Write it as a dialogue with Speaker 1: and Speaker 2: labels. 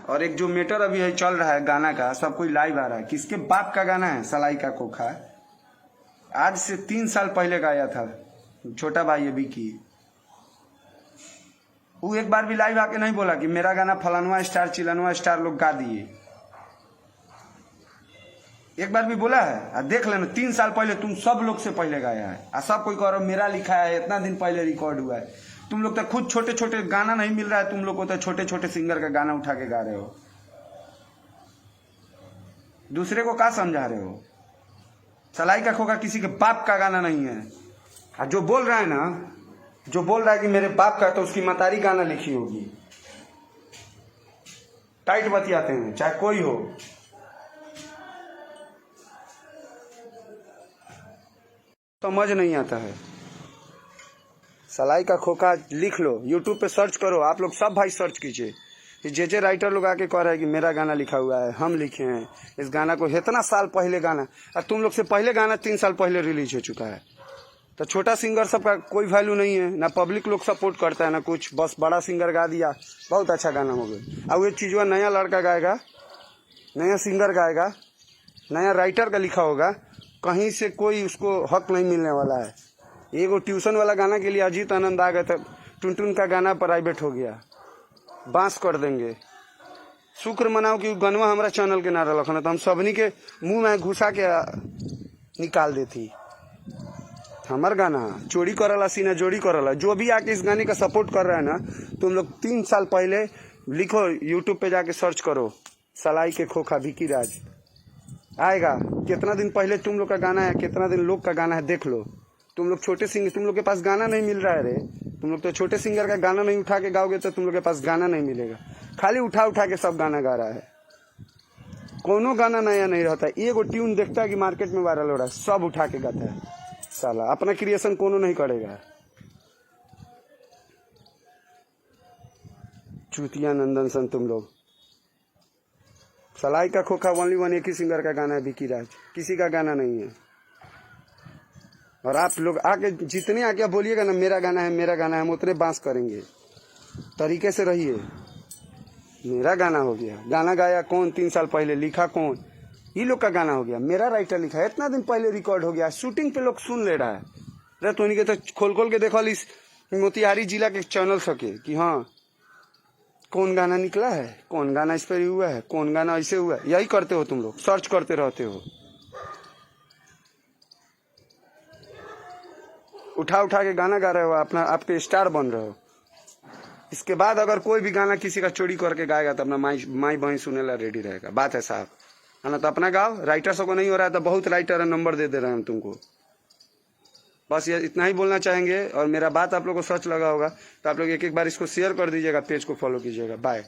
Speaker 1: और एक जो मैटर अभी है चल रहा है गाना का, सब कोई लाइव आ रहा है, किसके बाप का गाना है? सलाई का खोखा। आज से 3 साल पहले गाया था छोटा भाई है विकी। वो एक बार भी लाइव आके नहीं बोला कि मेरा गाना फलानवा स्टार चिलानवा स्टार लोग गा दिए। एक बार भी बोला है? देख लेना 3 साल पहले तुम सब लोग से पहले गाया है। सब कोई कह रहा मेरा लिखा है, इतना दिन पहले रिकॉर्ड हुआ है। तुम लोग तो खुद छोटे छोटे गाना नहीं मिल रहा है, तुम लोग को तो छोटे छोटे सिंगर का गाना उठा के गा रहे हो। दूसरे को क्या समझा रहे हो? सलाई का खोखा किसी के बाप का गाना नहीं है। और जो बोल रहा है ना, जो बोल रहा है कि मेरे बाप का, तो उसकी मतारी गाना लिखी होगी। टाइट बतियाते हैं चाहे कोई हो। समझ नहीं आता है। सलाई का खोखा लिख लो, यूट्यूब पे सर्च करो। आप लोग सब भाई सर्च कीजिए। जे राइटर लोग आके कह रहे हैं कि मेरा गाना लिखा हुआ है, हम लिखे हैं इस गाना को। इतना साल पहले गाना, और तुम लोग से पहले गाना 3 साल पहले रिलीज हो चुका है। तो छोटा सिंगर सबका कोई वैल्यू नहीं है ना, पब्लिक लोग सपोर्ट करता है ना कुछ। बस बड़ा सिंगर गा दिया, बहुत अच्छा गाना हो गया। अब ये चीज़ नया लड़का गाएगा, नया सिंगर गाएगा, नया राइटर का लिखा होगा, कहीं से कोई उसको हक नहीं मिलने वाला है। एगो ट्यूशन वाला गाना के लिए अजीत आनंद आ गए थे, टुनटुन का गाना प्राइवेट हो गया, बांस कर देंगे। शुक्र मनाओ कि गनवा हमारा चैनल के ना रखना, तो हम सबनी के मुंह में घुसा के निकाल देती। हमार गाना चोरी करला सीना जोड़ी करला। जो भी आके इस गाने का सपोर्ट कर रहा है ना, तुम लोग 3 साल पहले लिखो, यूट्यूब पे जाके सर्च करो सलाई के खोखा विकी राज, आएगा। कितना दिन पहले तुम लोग का गाना है, कितना दिन लोग का गाना है, देख लो। तुम लोग छोटे सिंगर, तुम लोग के पास गाना नहीं मिल रहा है रे। तुम लोग तो छोटे सिंगर का गाना नहीं उठा के गाओगे तो तुम लोग के पास गाना नहीं मिलेगा। खाली उठा उठा के सब गाना गा रहा है, कोनो गाना नया नहीं रहता। एगो ट्यून देखता है कि मार्केट में वायरल हो रहा है, सब उठा के गाता है। साला अपना क्रिएशन कोनो नहीं करेगा। चूतिया नंदन सन तुम लोग। सलाई का खोखा ओनली वन एक ही सिंगर का गाना है, विकी राज, किसी का गाना नहीं है। और आप लोग आके जितने आके बोलिएगा ना मेरा गाना है मेरा गाना है, हम उतने बांस करेंगे। तरीके से रहिए। मेरा गाना हो गया, गाना गाया कौन? 3 साल पहले लिखा कौन? ये लोग का गाना हो गया, मेरा राइटर लिखा है, इतना दिन पहले रिकॉर्ड हो गया। शूटिंग पे लोग सुन ले रहा है। अरे तो इनके तो खोल खोल के देखो इस मोतिहारी जिला के चैनल सके कि हाँ कौन गाना निकला है, कौन गाना इस पर हुआ है, कौन गाना ऐसे हुआ है। यही करते हो तुम लोग, सर्च करते रहते हो, उठा उठा के गाना गा रहे हो, अपना आपके स्टार बन रहे हो। इसके बाद अगर कोई भी गाना किसी का चोरी करके गाएगा तो अपना माई बहन सुने ला रेडी रहेगा। बात है साहब, है ना? तो अपना गाओ। राइटर सबको नहीं हो रहा है तो बहुत राइटर है, नंबर दे रहे हैं हम तुमको। बस ये इतना ही बोलना चाहेंगे। और मेरा बात आप लोग को सच लगा होगा तो आप लोग एक बार इसको शेयर कर दीजिएगा, पेज को फॉलो कीजिएगा। बाय।